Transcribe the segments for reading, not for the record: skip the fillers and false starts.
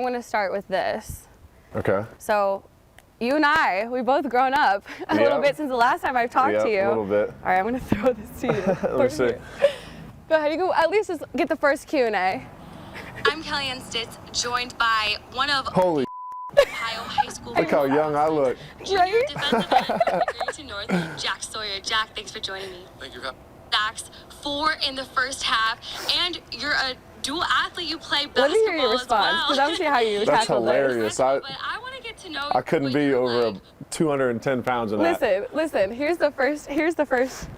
I'm going to start with this. Okay. So, you and I, we've both grown up a little bit since the last time I've talked to you. A little bit. All right, I'm going to throw this to you. Let me see. Go ahead, you go at least just get the first Q&A. I'm Kellyanne Stitts, joined by one of Holy Ohio high school. look how young I look. Junior defensive end from Pregame North, Jack Sawyer. Jack, thanks for joining me. Thank you. Sacks, 4 in the first half, and you're a dual athlete. You play basketball. Let me hear your response, because I want to see how you That's tackle hilarious. But I want to get to know. I couldn't be over 210 pounds in that. Listen. Here's the first.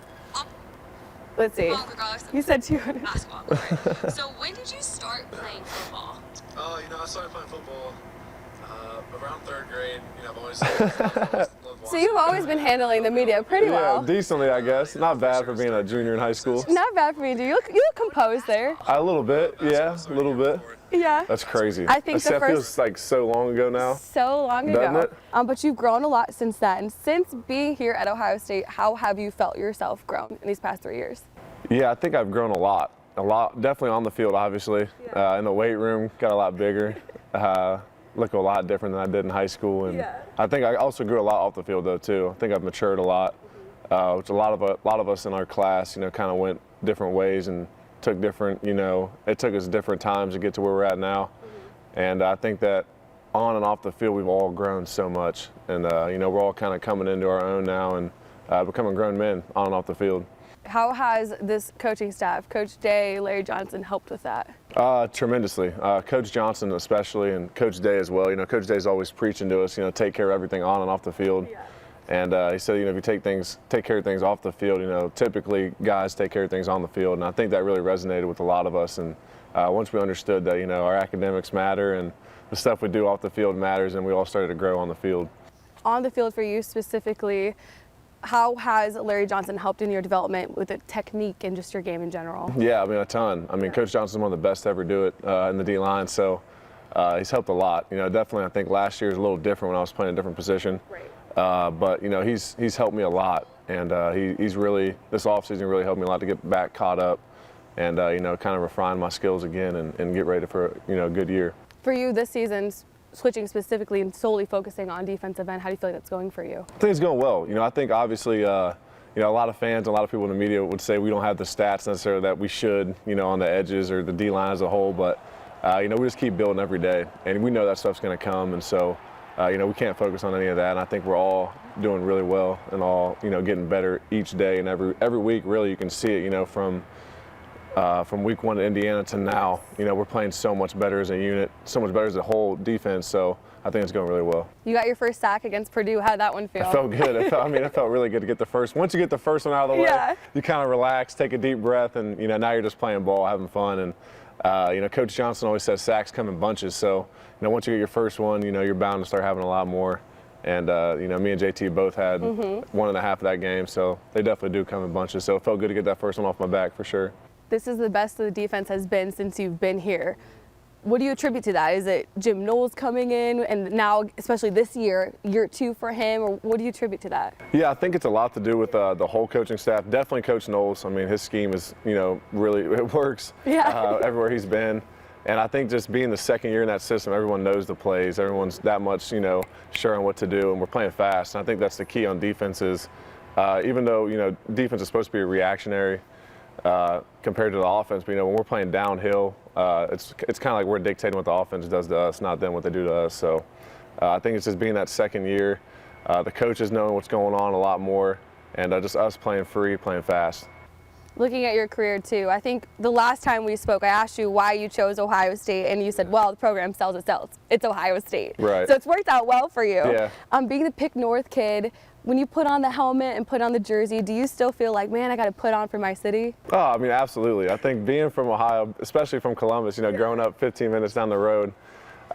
Let's see. You said 200. Basketball. So when did you start playing football? I started playing football around 3rd grade. I've always loved So you've always been handling the media pretty well. Yeah, decently, I guess. Not bad for being a junior in high school. Not bad for me. You look composed there. A little bit, yeah, a little bit. Yeah. That's crazy. I think That feels like so long ago now. So long ago. Doesn't it? But you've grown a lot since then. Since being here at Ohio State, how have you felt yourself grown in these past 3 years? Yeah, I think I've grown a lot. Definitely on the field, obviously. Yeah. In the weight room, got a lot bigger. Look a lot different than I did in high school, and I think I also grew a lot off the field though too. I think I've matured a lot. Which a lot of us in our class, kind of went different ways and took different. It took us different times to get to where we're at now, and I think that on and off the field we've all grown so much, and we're all kind of coming into our own now and becoming grown men on and off the field. How has this coaching staff, Coach Day, Larry Johnson, helped with that? Tremendously. Coach Johnson especially, and Coach Day as well. Coach Day's always preaching to us, take care of everything on and off the field. Yeah. And he said, if you take care of things off the field, typically guys take care of things on the field. And I think that really resonated with a lot of us. And once we understood that, our academics matter and the stuff we do off the field matters, and we all started to grow on the field. On the field for you specifically, how has Larry Johnson helped in your development with the technique and just your game in general? Yeah, a ton. Coach Johnson's one of the best to ever do it in the D-line, so he's helped a lot. Definitely I think last year was a little different when I was playing a different position. Right. But, he's helped me a lot, and he's really, this offseason really helped me a lot to get back caught up and, kind of refine my skills again and get ready for, a good year. For you this season, switching specifically and solely focusing on defensive end, how do you feel like that's going for you? I think it's going well. I think obviously, a lot of fans, a lot of people in the media would say we don't have the stats necessarily that we should, on the edges or the D-line as a whole, but, we just keep building every day, and we know that stuff's going to come, and so, we can't focus on any of that, and I think we're all doing really well and all, getting better each day, and every week, really, you can see it, from week 1 to Indiana to now, we're playing so much better as a unit, so much better as a whole defense, so I think it's going really well. You got your first sack against Purdue. How did that one feel? It felt good. It felt really good to get the first. Once you get the first one out of the way, you kind of relax, take a deep breath, and, now you're just playing ball, having fun. And, Coach Johnson always says sacks come in bunches, so, once you get your first one, you're bound to start having a lot more. And, me and JT both had 1.5 of that game, so they definitely do come in bunches. So it felt good to get that first one off my back for sure. This is the best the defense has been since you've been here. What do you attribute to that? Is it Jim Knowles coming in, and now, especially this year 2 for him, or what do you attribute to that? Yeah, I think it's a lot to do with the whole coaching staff. Definitely Coach Knowles. His scheme is, really, it works everywhere he's been. And I think just being the second year in that system, everyone knows the plays. Everyone's that much, sure on what to do, and we're playing fast. And I think that's the key on defenses. Even though, defense is supposed to be reactionary, compared to the offense, but when we're playing downhill, it's kind of like we're dictating what the offense does to us, not them what they do to us. So I think it's just being that second year, the coaches knowing what's going on a lot more, and just us playing free, playing fast. Looking at your career too, I think the last time we spoke, I asked you why you chose Ohio State, and you said, well, the program sells itself. It's Ohio State. Right. So it's worked out well for you. Yeah. Being the Pick North kid, when you put on the helmet and put on the jersey, do you still feel like, man, I got to put on for my city? Oh, absolutely. I think being from Ohio, especially from Columbus, growing up 15 minutes down the road,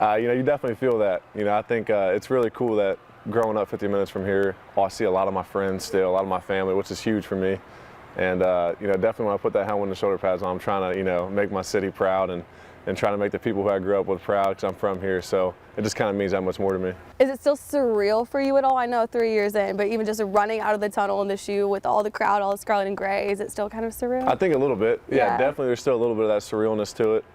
you definitely feel that. I think it's really cool that growing up 50 minutes from here, I see a lot of my friends still, a lot of my family, which is huge for me. And, definitely when I put that helmet and the shoulder pads on, I'm trying to, make my city proud and trying to make the people who I grew up with proud because I'm from here. So it just kind of means that much more to me. Is it still surreal for you at all? I know 3 years in, but even just running out of the tunnel in the shoe with all the crowd, all the scarlet and gray, is it still kind of surreal? I think a little bit. Yeah, definitely there's still a little bit of that surrealness to it.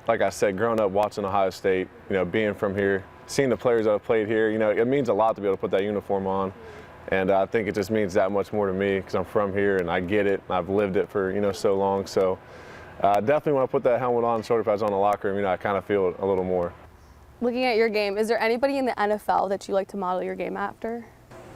like I said, growing up watching Ohio State, being from here, seeing the players that have played here, it means a lot to be able to put that uniform on. And I think it just means that much more to me because I'm from here and I get it. And I've lived it for, so long. So definitely when I put that helmet on, shoulder pads on in the locker room, I kind of feel it a little more. Looking at your game, is there anybody in the NFL that you like to model your game after?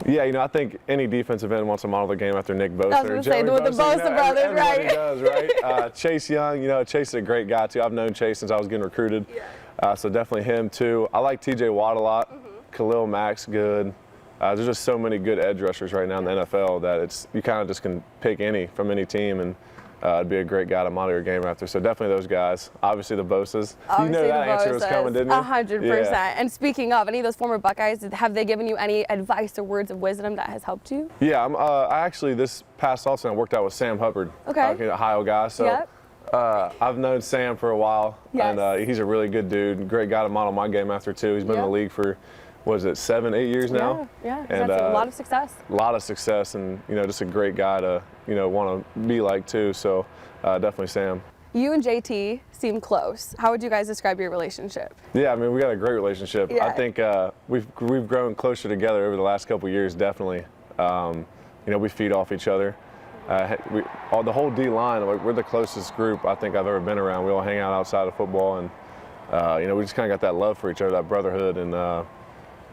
Yeah, I think any defensive end wants to model their game after Nick Bosa. I was going to say, with the Bosa brothers, right? Everybody does, right? Chase Young, Chase is a great guy, too. I've known Chase since I was getting recruited. Yeah. So definitely him, too. I like TJ Watt a lot. Khalil Mack's good. There's just so many good edge rushers right now in the NFL that you kind of just can pick any from any team, and it'd be a great guy to model your game after. So definitely those guys. Obviously the Bosas. Obviously that answer was coming, didn't you? 100%. Yeah. And speaking of, any of those former Buckeyes, have they given you any advice or words of wisdom that has helped you? Yeah, I actually this past offseason I worked out with Sam Hubbard, an Ohio guy. So I've known Sam for a while, and he's a really good dude, great guy to model my game after too. He's been in the league for, 7, 8 years now? Yeah, and that's a lot of success. A lot of success, and just a great guy to want to be like too. So definitely Sam. You and JT seem close. How would you guys describe your relationship? Yeah, we got a great relationship. I think we've grown closer together over the last couple of years. Definitely, we feed off each other. The whole D line, we're the closest group I think I've ever been around. We all hang out outside of football, and we just kind of got that love for each other, that brotherhood, and.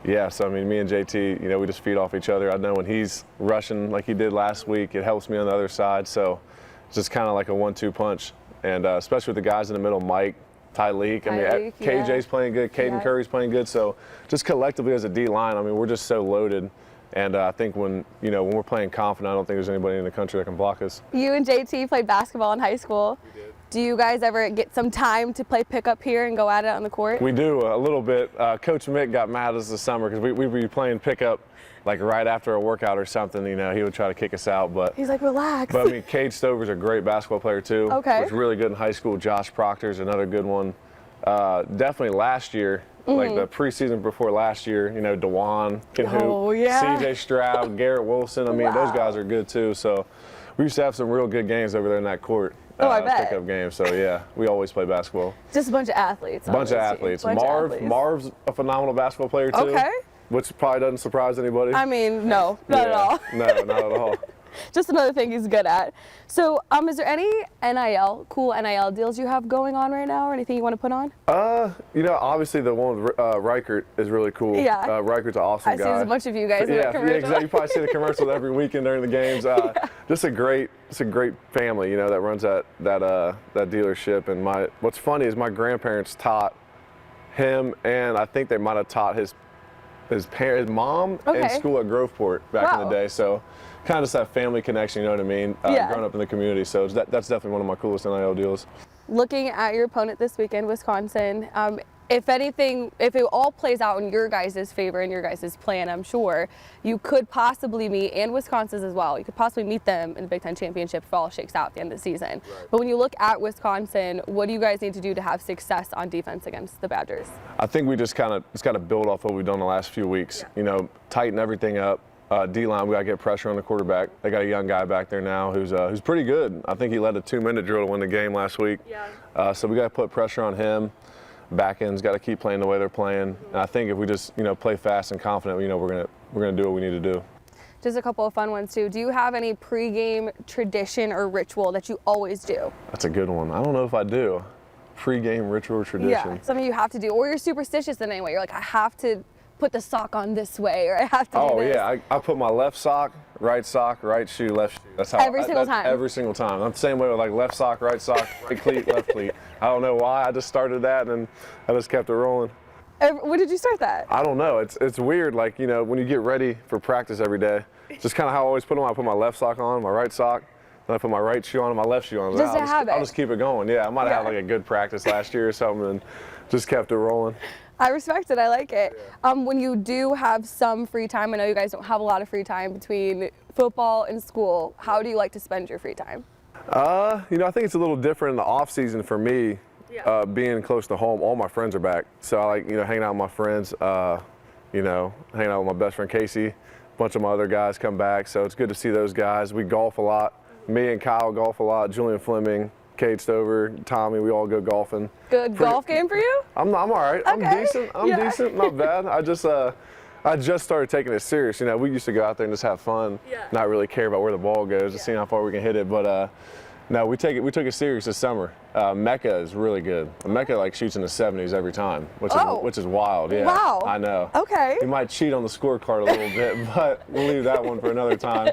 Yeah, so me and JT, we just feed off each other. I know when he's rushing like he did last week, it helps me on the other side. So it's just kind of like a 1-2 punch. And especially with the guys in the middle, Mike, Tyleek, KJ's playing good, Caden Curry's playing good. So just collectively as a D line, we're just so loaded. And I think when we're playing confident, I don't think there's anybody in the country that can block us. You and JT played basketball in high school. We did. Do you guys ever get some time to play pickup here and go at it on the court? We do a little bit. Coach Mick got mad at us this summer because we'd be playing pickup like right after a workout or something. He would try to kick us out, but he's like, relax. But Cade Stover's a great basketball player too. Okay. Was really good in high school. Josh Proctor's another good one. Definitely last year. Like the preseason before last year, DeJuan, CJ Stroud, Garrett Wilson. Those guys are good too. So we used to have some real good games over there in that court. I bet. Pickup games. So yeah, we always play basketball. Just a bunch of athletes. Marv's a phenomenal basketball player too. Okay. Which probably doesn't surprise anybody. No, not at all. No, not at all. Just another thing he's good at. So, is there any cool NIL deals you have going on right now, or anything you want to put on? Obviously the one with Reichert is really cool. Yeah. Reichert's an awesome guy. I see a bunch of you guys in that commercial. Yeah, exactly. You probably see the commercials every weekend during the games. Just a great family, that runs that dealership. And what's funny is my grandparents taught him, and I think they might have taught his mom in school at Groveport back in the day. So kind of just that family connection, you know what I mean? Growing up in the community. So that's definitely one of my coolest NIL deals. Looking at your opponent this weekend, Wisconsin, if it all plays out in your guys' favor and your guys' plan, I'm sure, you could possibly meet, and Wisconsin's as well, you could possibly meet them in the Big Ten Championship if all shakes out at the end of the season. Right. But when you look at Wisconsin, what do you guys need to do to have success on defense against the Badgers? I think we just got to build off what we've done the last few weeks. Tighten everything up. D-line, we got to get pressure on the quarterback. They got a young guy back there now who's pretty good. I think he led a 2-minute drill to win the game last week. Yeah. So we got to put pressure on him. Back end's got to keep playing the way they're playing. And I think if we just play fast and confident, we're gonna do what we need to do. Just a couple of fun ones too. Do you have any pregame tradition or ritual that you always do? That's a good one. I don't know if I do. Pregame ritual or tradition. Yeah, something you have to do, or you're superstitious in any way. You're like, I have to put the sock on this way, or I have to do this. Oh yeah, I put my left sock, right shoe, left shoe. That's how every single time. Every single time. I'm the same way with like left sock, right cleat, left cleat. I don't know why. I just started that and I just kept it rolling. When did you start that? I don't know. It's weird. Like when you get ready for practice every day, it's just kind of how I always put them. I put my left sock on, my right sock. Then I put my right shoe on and my left shoe on. I'll just keep it going. Yeah, I might have had like a good practice last year or something and just kept it rolling. I respect it. I like it. Yeah. When you do have some free time, I know you guys don't have a lot of free time between football and school. How do you like to spend your free time? I think it's a little different in the off season for me. Yeah. Being close to home, all my friends are back. So I like, hanging out with my friends, hanging out with my best friend Casey. A bunch of my other guys come back. So it's good to see those guys. We golf a lot. Me and Kyle golf a lot. Julian Fleming, Kate Stover, Tommy, we all go golfing. Good golf game for you? I'm all right. I'm Okay. decent. I'm Yeah. decent. Not bad. I just started taking it serious. You know, we used to go out there and just have fun, not really care about where the ball goes, just seeing how far we can hit it. But no, we took it serious this summer. Mecca is really good. Mecca like shoots in the 70s every time, which is wild. Yeah. Wow. I know. Okay. He might cheat on the scorecard a little bit, but we'll leave that one for another time.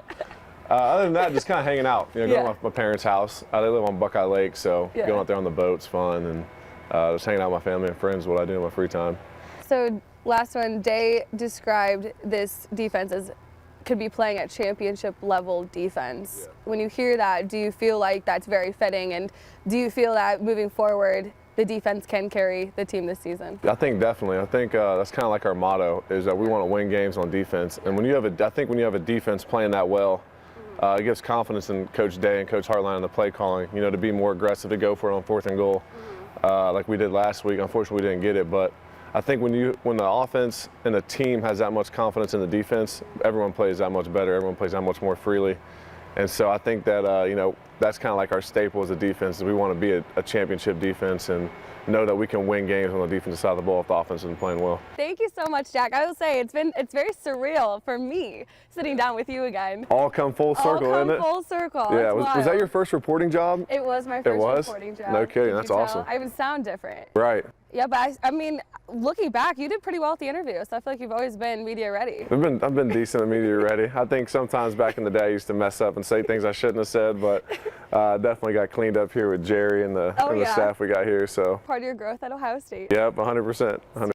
Other than that, just kind of hanging out. You know, going to my parents' house. They live on Buckeye Lake, so going out there on the boat's fun, and just hanging out with my family and friends. What I do in my free time. So last one, Day described this defense as could be playing at championship level defense. When you hear that, do you feel like that's very fitting, and do you feel that moving forward the defense can carry the team this season? I think definitely. I think that's kind of like our motto, is that we want to win games on defense. And when you have I think when you have a defense playing that well, it gives confidence in Coach Day and Coach Hartline in the play calling, you know, to be more aggressive, to go for it on 4th and goal, like we did last week. Unfortunately, we didn't get it, but I think when the offense and the team has that much confidence in the defense, everyone plays that much better. Everyone plays that much more freely. And so I think that, you know, that's kind of like our staple as a defense, is we want to be a championship defense and know that we can win games on the defensive side of the ball if the offense isn't playing well. Thank you so much, Jack. I will say it's very surreal for me sitting down with you again. All come full circle, All come isn't it? full circle. Yeah. It's Was that wild. your first reporting job? It was my first reporting job. No kidding. Did That's you tell? awesome. I even sound different. Right. Yeah, but I mean, looking back, you did pretty well at the interview, so I feel like you've always been media ready. I've been decent at media ready. I think sometimes back in the day I used to mess up and say things I shouldn't have said, but definitely got cleaned up here with Jerry and the staff we got here. So Part of your growth at Ohio State. yep, 100%.